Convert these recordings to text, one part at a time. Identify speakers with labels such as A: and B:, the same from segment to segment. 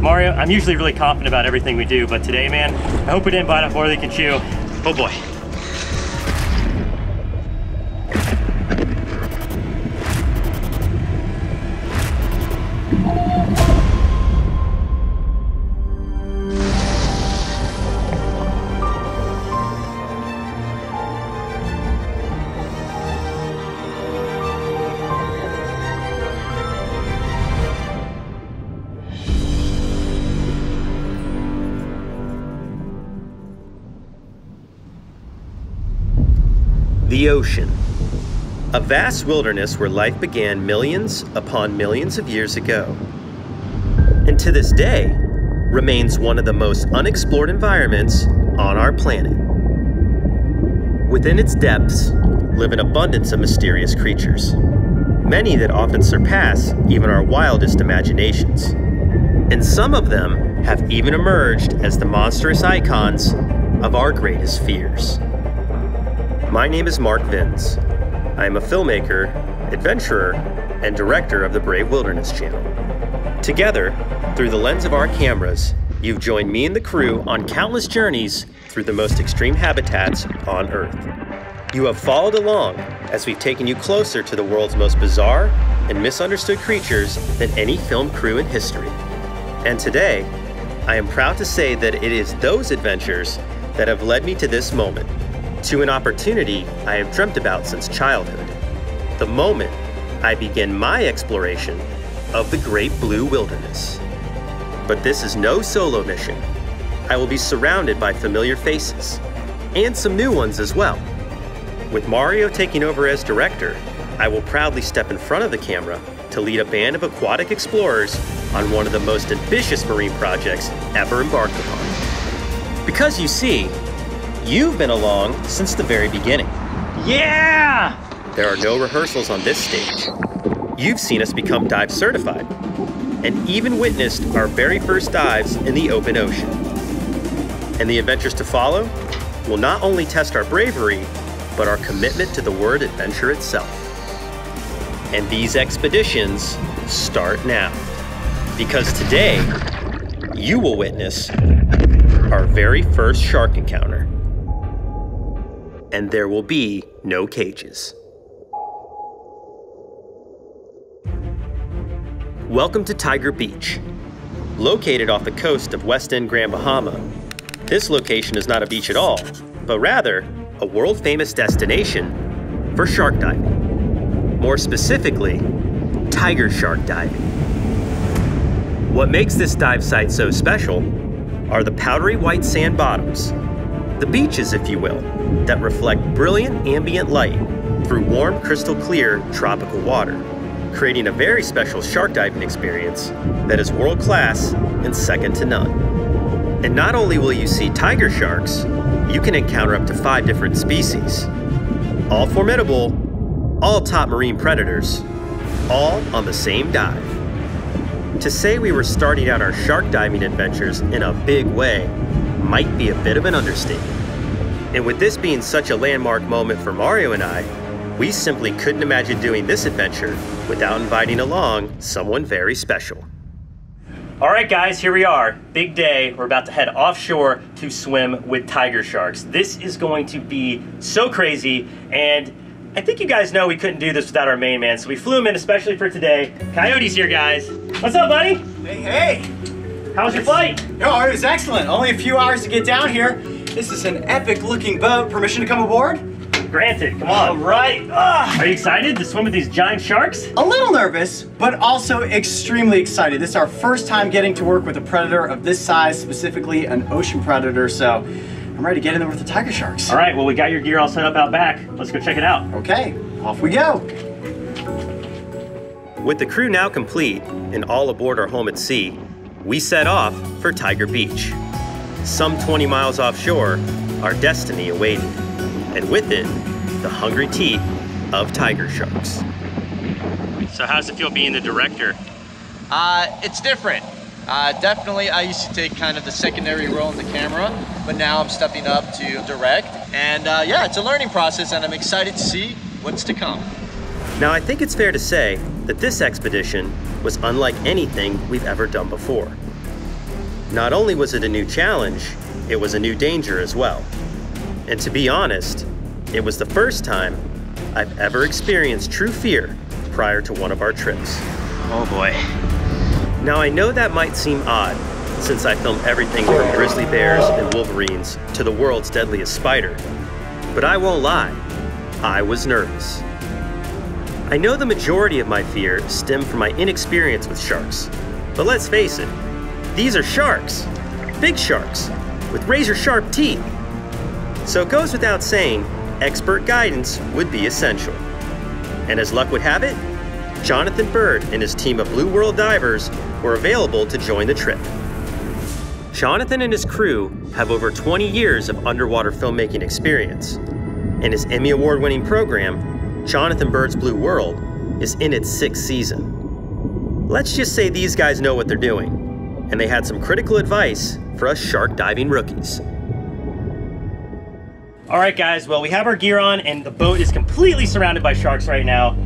A: Mario, I'm usually really confident about everything we do, but today, man, I hope we didn't bite off more than we can chew. Oh boy.
B: The ocean, a vast wilderness where life began millions upon millions of years ago, and to this day remains one of the most unexplored environments on our planet. Within its depths live an abundance of mysterious creatures, many that often surpass even our wildest imaginations, and some of them have even emerged as the monstrous icons of our greatest fears. My name is Mark Vins. I am a filmmaker, adventurer, and director of the Brave Wilderness Channel. Together, through the lens of our cameras, you've joined me and the crew on countless journeys through the most extreme habitats on Earth. You have followed along as we've taken you closer to the world's most bizarre and misunderstood creatures than any film crew in history. And today, I am proud to say that it is those adventures that have led me to this moment, to an opportunity I have dreamt about since childhood. The moment I begin my exploration of the Great Blue Wilderness. But this is no solo mission. I will be surrounded by familiar faces, and some new ones as well. With Mario taking over as director, I will proudly step in front of the camera to lead a band of aquatic explorers on one of the most ambitious marine projects ever embarked upon. Because you see, you've been along since the very beginning.
A: Yeah!
B: There are no rehearsals on this stage. You've seen us become dive certified, and even witnessed our very first dives in the open ocean. And the adventures to follow will not only test our bravery, but our commitment to the word adventure itself. And these expeditions start now, because today, you will witness our very first shark encounter. And there will be no cages. Welcome to Tiger Beach. Located off the coast of West End Grand Bahama, this location is not a beach at all, but rather a world-famous destination for shark diving. More specifically, tiger shark diving. What makes this dive site so special are the powdery white sand bottoms, the beaches, if you will, that reflect brilliant ambient light through warm, crystal clear tropical water, creating a very special shark diving experience that is world-class and second to none. And not only will you see tiger sharks, you can encounter up to 5 different species, all formidable, all top marine predators, all on the same dive. To say we were starting out our shark diving adventures in a big way might be a bit of an understatement. And with this being such a landmark moment for Mario and I, we simply couldn't imagine doing this adventure without inviting along someone very special.
A: All right, guys, here we are. Big day. We're about to head offshore to swim with tiger sharks. This is going to be so crazy, and I think you guys know we couldn't do this without our main man, so we flew him in especially for today. Coyote's here, guys. What's up, buddy?
C: Hey, hey.
A: How was your flight?
C: Oh, it was excellent. Only a few hours to get down here. This is an epic-looking boat. Permission to come aboard?
A: Granted, come on.
C: All right.
A: Are you excited to swim with these giant sharks?
C: A little nervous, but also extremely excited. This is our first time getting to work with a predator of this size, specifically an ocean predator, so I'm ready to get in there with the tiger sharks.
A: All right, well, we got your gear all set up out back. Let's go check it out.
C: Okay, off we go.
B: With the crew now complete and all aboard our home at sea, we set off for Tiger Beach. Some 20 miles offshore, our destiny awaited, and with it, the hungry teeth of tiger sharks. So how does it feel being the director?
D: It's different. Definitely, I used to take kind of the secondary role in the camera, but now I'm stepping up to direct. And yeah, it's a learning process, and I'm excited to see what's to come.
B: Now, I think it's fair to say that this expedition was unlike anything we've ever done before. Not only was it a new challenge, it was a new danger as well. And to be honest, it was the first time I've ever experienced true fear prior to one of our trips.
A: Oh boy.
B: Now I know that might seem odd, since I film everything from grizzly bears and wolverines to the world's deadliest spider. But I won't lie, I was nervous. I know the majority of my fear stemmed from my inexperience with sharks. But let's face it, these are sharks. Big sharks, with razor-sharp teeth. So it goes without saying, expert guidance would be essential. And as luck would have it, Jonathan Bird and his team of Blue World divers were available to join the trip. Jonathan and his crew have over 20 years of underwater filmmaking experience. And his Emmy Award-winning program, Jonathan Bird's Blue World, is in its 6th season. Let's just say these guys know what they're doing, and they had some critical advice for us shark diving rookies.
A: All right, guys, well, we have our gear on and the boat is completely surrounded by sharks right now.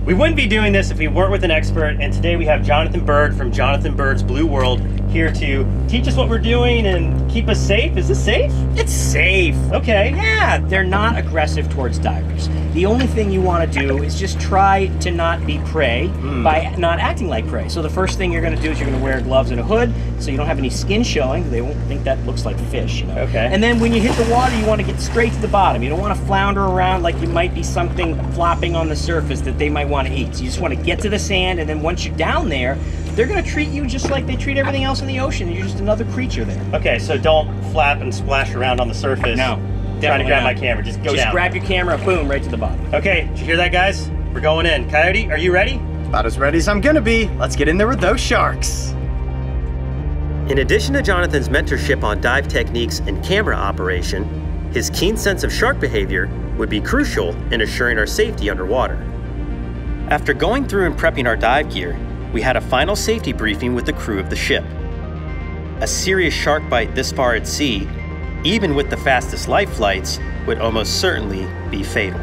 A: We wouldn't be doing this if we weren't with an expert, and today we have Jonathan Bird from Jonathan Bird's Blue World here to teach us what we're doing and keep us safe. Is this safe?
E: It's safe.
A: Okay.
E: Yeah, they're not aggressive towards divers. The only thing you want to do is just try to not be prey by not acting like prey. So the first thing you're going to do is you're going to wear gloves and a hood so you don't have any skin showing. They won't think that looks like fish, you know.
A: Okay.
E: And then when you hit the water, you want to get straight to the bottom. You don't want to flounder around like you might be something flopping on the surface that they might want to eat. So you just want to get to the sand, and then once you're down there, they're going to treat you just like they treat everything else in the ocean. You're just another creature there.
A: Okay, so don't flap and splash around on the surface.
E: No.
A: Trying to grab
E: not.
A: my camera, just go
E: Just
A: down.
E: grab your camera, boom, right to the bottom.
A: Okay, did you hear that, guys? We're going in. Coyote, are you ready?
C: About as ready as I'm gonna be. Let's get in there with those sharks.
B: In addition to Jonathan's mentorship on dive techniques and camera operation, his keen sense of shark behavior would be crucial in assuring our safety underwater. After going through and prepping our dive gear, we had a final safety briefing with the crew of the ship. A serious shark bite this far at sea, even with the fastest life flights, would almost certainly be fatal.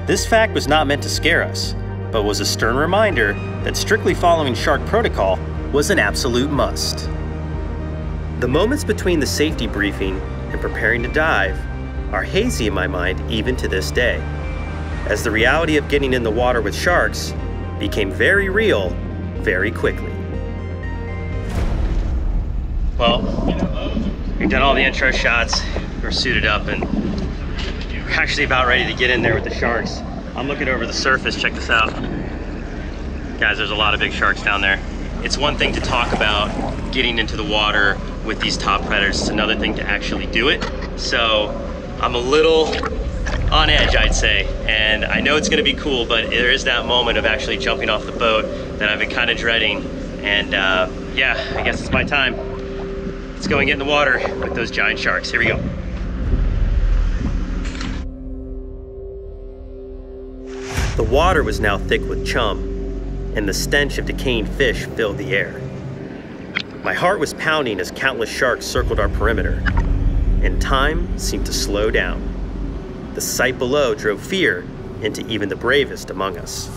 B: This fact was not meant to scare us, but was a stern reminder that strictly following shark protocol was an absolute must. The moments between the safety briefing and preparing to dive are hazy in my mind even to this day, as the reality of getting in the water with sharks became very real very quickly.
A: Well, we've done all the intro shots. We're suited up and we're actually about ready to get in there with the sharks. I'm looking over the surface. Check this out. Guys, there's a lot of big sharks down there. It's one thing to talk about getting into the water with these top predators. It's another thing to actually do it. So I'm a little on edge, I'd say. And I know it's gonna be cool, but there is that moment of actually jumping off the boat that I've been kind of dreading. And yeah, I guess it's my time. Let's go and get in the water with those giant sharks. Here we go.
B: The water was now thick with chum, and the stench of decaying fish filled the air. My heart was pounding as countless sharks circled our perimeter, and time seemed to slow down. The sight below drove fear into even the bravest among us.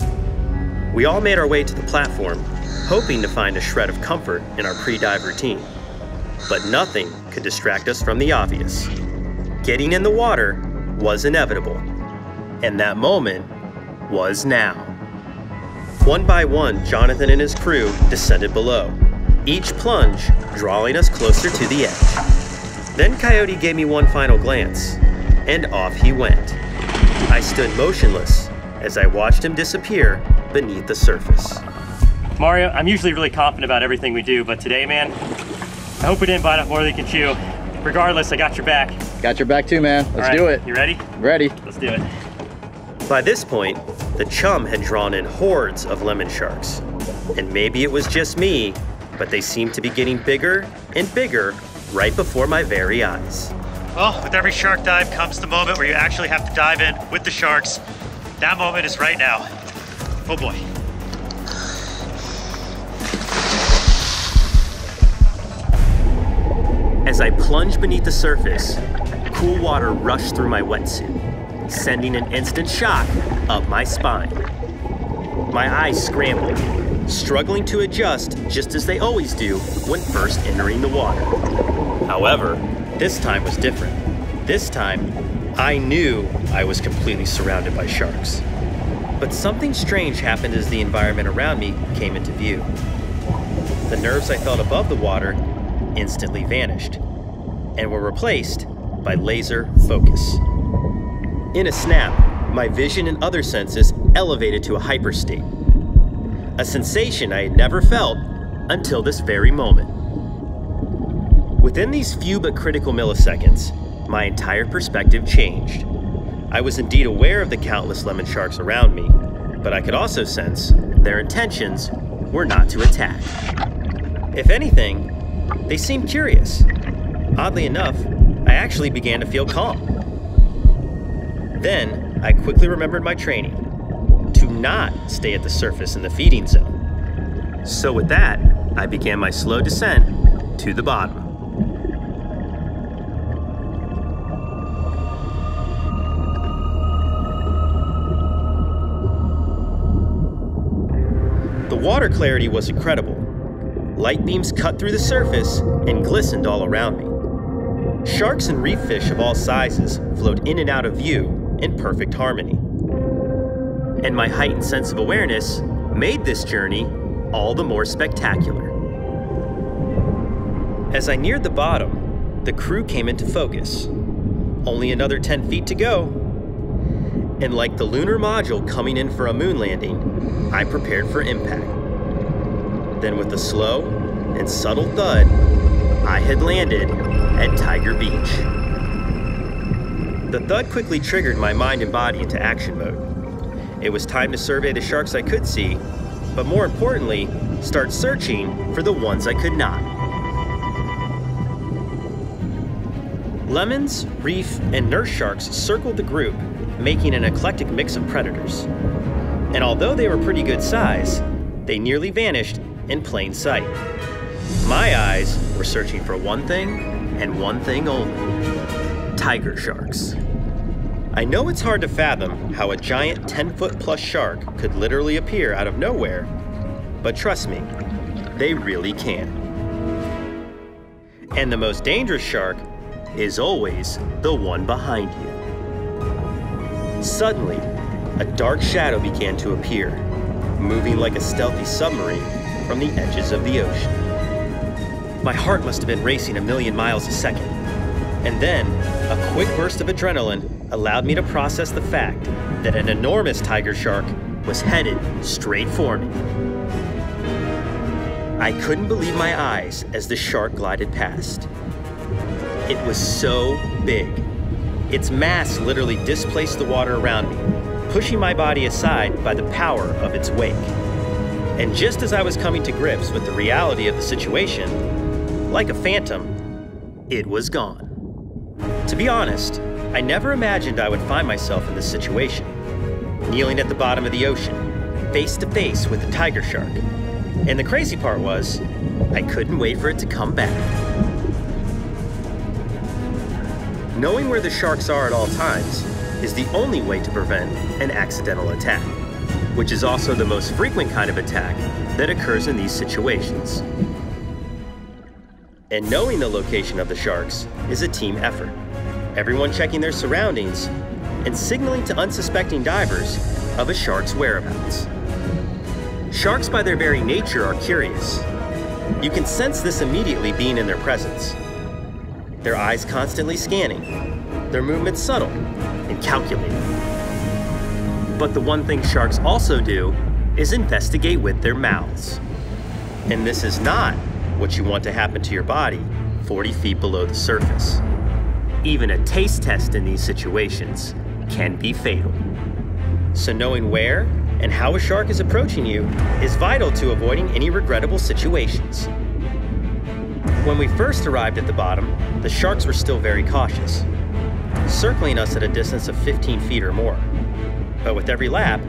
B: We all made our way to the platform, hoping to find a shred of comfort in our pre-dive routine. But nothing could distract us from the obvious. Getting in the water was inevitable, and that moment was now. One by one, Jonathan and his crew descended below, each plunge drawing us closer to the edge. Then Coyote gave me one final glance, and off he went. I stood motionless as I watched him disappear beneath the surface.
A: Mario, I'm usually really confident about everything we do, but today, man, I hope we didn't bite off more than we can chew. Regardless, I got your back.
D: Got your back too, man. Let's
A: All right,
D: do it.
A: You ready?
D: Ready.
A: Let's do it.
B: By this point, the chum had drawn in hordes of lemon sharks. And maybe it was just me, but they seemed to be getting bigger and bigger right before my very eyes.
A: Well, with every shark dive comes the moment where you actually have to dive in with the sharks. That moment is right now. Oh boy.
B: As I plunged beneath the surface, cool water rushed through my wetsuit, sending an instant shock up my spine. My eyes scrambled, struggling to adjust just as they always do when first entering the water. However, this time was different. This time, I knew I was completely surrounded by sharks. But something strange happened as the environment around me came into view. The nerves I felt above the water instantly vanished and were replaced by laser focus. In a snap, my vision and other senses elevated to a hyperstate, a sensation I had never felt until this very moment. Within these few but critical milliseconds, my entire perspective changed. I was indeed aware of the countless lemon sharks around me, but I could also sense their intentions were not to attack. If anything, they seemed curious. Oddly enough, I actually began to feel calm. Then, I quickly remembered my training to not stay at the surface in the feeding zone. So with that, I began my slow descent to the bottom. The water clarity was incredible. Light beams cut through the surface and glistened all around me. Sharks and reef fish of all sizes flowed in and out of view in perfect harmony. And my heightened sense of awareness made this journey all the more spectacular. As I neared the bottom, the crew came into focus. Only another 10 feet to go. And like the lunar module coming in for a moon landing, I prepared for impact. Then with a slow and subtle thud, I had landed at Tiger Beach. The thud quickly triggered my mind and body into action mode. It was time to survey the sharks I could see, but more importantly, start searching for the ones I could not. Lemons, reef, and nurse sharks circled the group, making an eclectic mix of predators. And although they were pretty good size, they nearly vanished in plain sight. My eyes were searching for one thing and one thing only: tiger sharks. I know it's hard to fathom how a giant 10-foot plus shark could literally appear out of nowhere, but trust me, they really can. And the most dangerous shark is always the one behind you. Suddenly, a dark shadow began to appear, moving like a stealthy submarine from the edges of the ocean. My heart must have been racing 1,000,000 miles a second. And then, a quick burst of adrenaline allowed me to process the fact that an enormous tiger shark was headed straight for me. I couldn't believe my eyes as the shark glided past. It was so big. Its mass literally displaced the water around me, pushing my body aside by the power of its wake. And just as I was coming to grips with the reality of the situation, like a phantom, it was gone. To be honest, I never imagined I would find myself in this situation, kneeling at the bottom of the ocean, face to face with a tiger shark. And the crazy part was, I couldn't wait for it to come back. Knowing where the sharks are at all times is the only way to prevent an accidental attack, which is also the most frequent kind of attack that occurs in these situations. And knowing the location of the sharks is a team effort. Everyone checking their surroundings and signaling to unsuspecting divers of a shark's whereabouts. Sharks by their very nature are curious. You can sense this immediately being in their presence. Their eyes constantly scanning, their movements subtle and calculated. But the one thing sharks also do is investigate with their mouths. And this is not what you want to happen to your body 40 feet below the surface. Even a taste test in these situations can be fatal. So knowing where and how a shark is approaching you is vital to avoiding any regrettable situations. When we first arrived at the bottom, the sharks were still very cautious, circling us at a distance of 15 feet or more. But with every lap,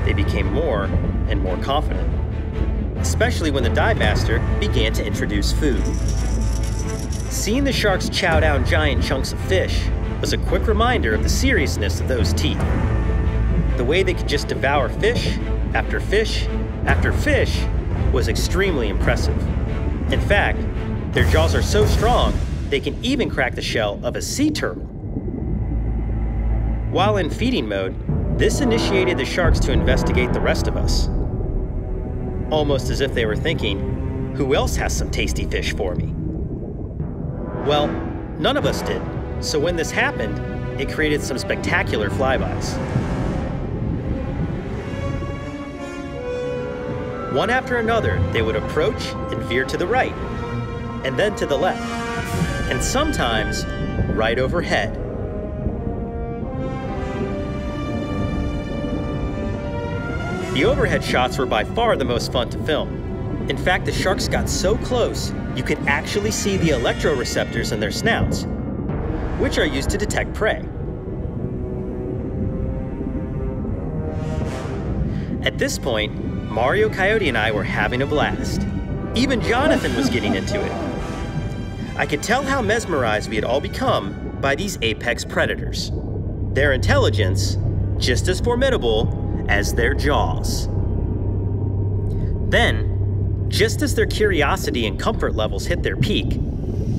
B: they became more and more confident, especially when the dive master began to introduce food. Seeing the sharks chow down giant chunks of fish was a quick reminder of the seriousness of those teeth. The way they could just devour fish after fish after fish was extremely impressive. In fact, their jaws are so strong, they can even crack the shell of a sea turtle. While in feeding mode, this initiated the sharks to investigate the rest of us. Almost as if they were thinking, who else has some tasty fish for me? Well, none of us did, so when this happened, it created some spectacular flybys. One after another, they would approach and veer to the right, and then to the left, and sometimes right overhead. The overhead shots were by far the most fun to film. In fact, the sharks got so close, you could actually see the electroreceptors in their snouts, which are used to detect prey. At this point, Mario, Coyote, and I were having a blast. Even Jonathan was getting into it. I could tell how mesmerized we had all become by these apex predators. Their intelligence, just as formidable as their jaws. Then, just as their curiosity and comfort levels hit their peak,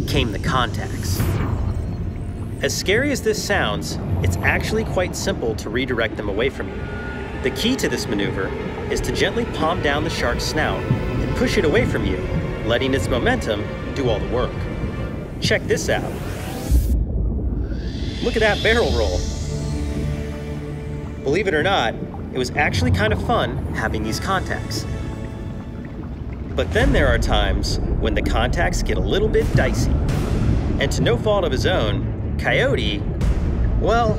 B: came the contacts. As scary as this sounds, it's actually quite simple to redirect them away from you. The key to this maneuver is to gently palm down the shark's snout and push it away from you, letting its momentum do all the work. Check this out. Look at that barrel roll. Believe it or not, it was actually kind of fun having these contacts. But then there are times when the contacts get a little bit dicey. And to no fault of his own, Coyote, well,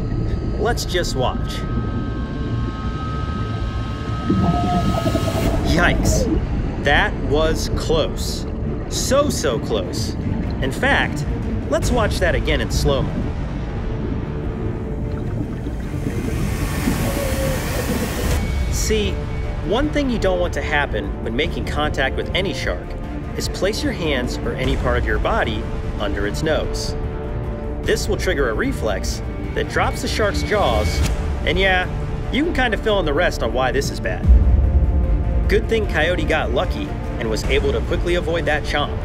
B: let's just watch. Yikes, that was close. So close. In fact, let's watch that again in slow-mo. See, one thing you don't want to happen when making contact with any shark is place your hands or any part of your body under its nose. This will trigger a reflex that drops the shark's jaws, and yeah, you can kind of fill in the rest on why this is bad. Good thing Coyote got lucky and was able to quickly avoid that chomp,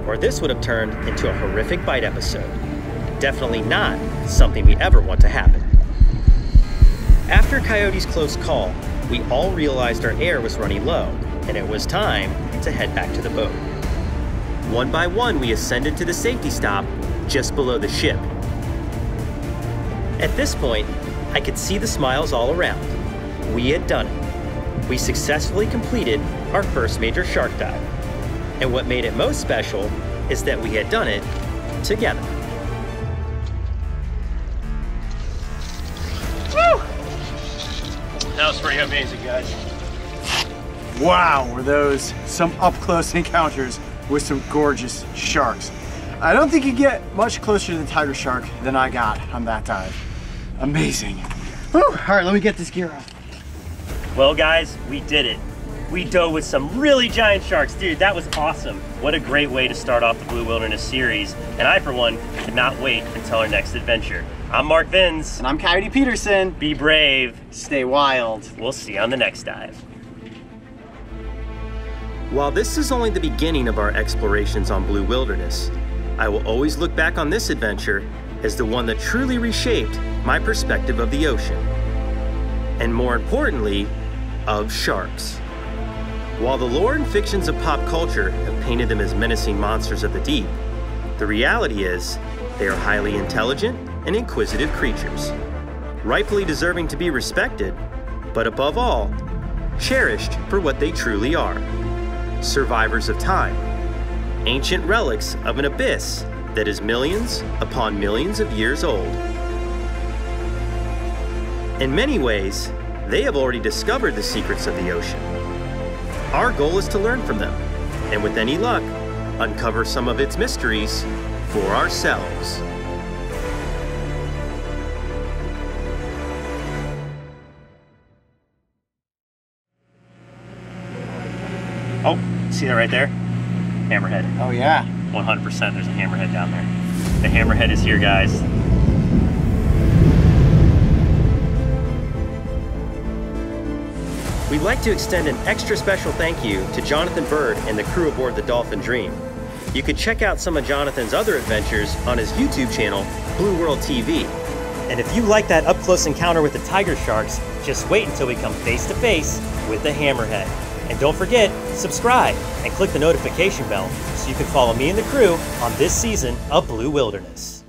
B: or this would have turned into a horrific bite episode. Definitely not something we ever want to happen. After Coyote's close call, we all realized our air was running low, and it was time to head back to the boat. One by one, we ascended to the safety stop just below the ship. At this point, I could see the smiles all around. We had done it. We successfully completed our first major shark dive. And what made it most special is that we had done it together.
A: Woo! That was pretty amazing, guys.
C: Wow, were those some up-close encounters with some gorgeous sharks. I don't think you get much closer to the tiger shark than I got on that dive. Amazing. Whew. All right, let me get this gear off.
A: Well, guys, we did it. We dove with some really giant sharks. Dude, that was awesome. What a great way to start off the Blue Wilderness series. And I, for one, cannot wait until our next adventure. I'm Mark Vins.
C: And I'm Coyote Peterson.
A: Be brave.
C: Stay wild.
A: We'll see you on the next dive.
B: While this is only the beginning of our explorations on Blue Wilderness, I will always look back on this adventure as the one that truly reshaped my perspective of the ocean. And more importantly, of sharks. While the lore and fictions of pop culture have painted them as menacing monsters of the deep, the reality is they are highly intelligent and inquisitive creatures, rightfully deserving to be respected, but above all, cherished for what they truly are: survivors of time, ancient relics of an abyss that is millions upon millions of years old. In many ways, they have already discovered the secrets of the ocean. Our goal is to learn from them, and with any luck, uncover some of its mysteries for ourselves.
A: Oh, see that right there? Hammerhead.
C: Oh yeah.
A: 100% there's a hammerhead down there. The hammerhead is here, guys.
B: We'd like to extend an extra special thank you to Jonathan Bird and the crew aboard the Dolphin Dream. You can check out some of Jonathan's other adventures on his YouTube channel, Blue World TV. And if you like that up-close encounter with the tiger sharks, just wait until we come face to face with the hammerhead. And don't forget, subscribe and click the notification bell so you can follow me and the crew on this season of Blue Wilderness.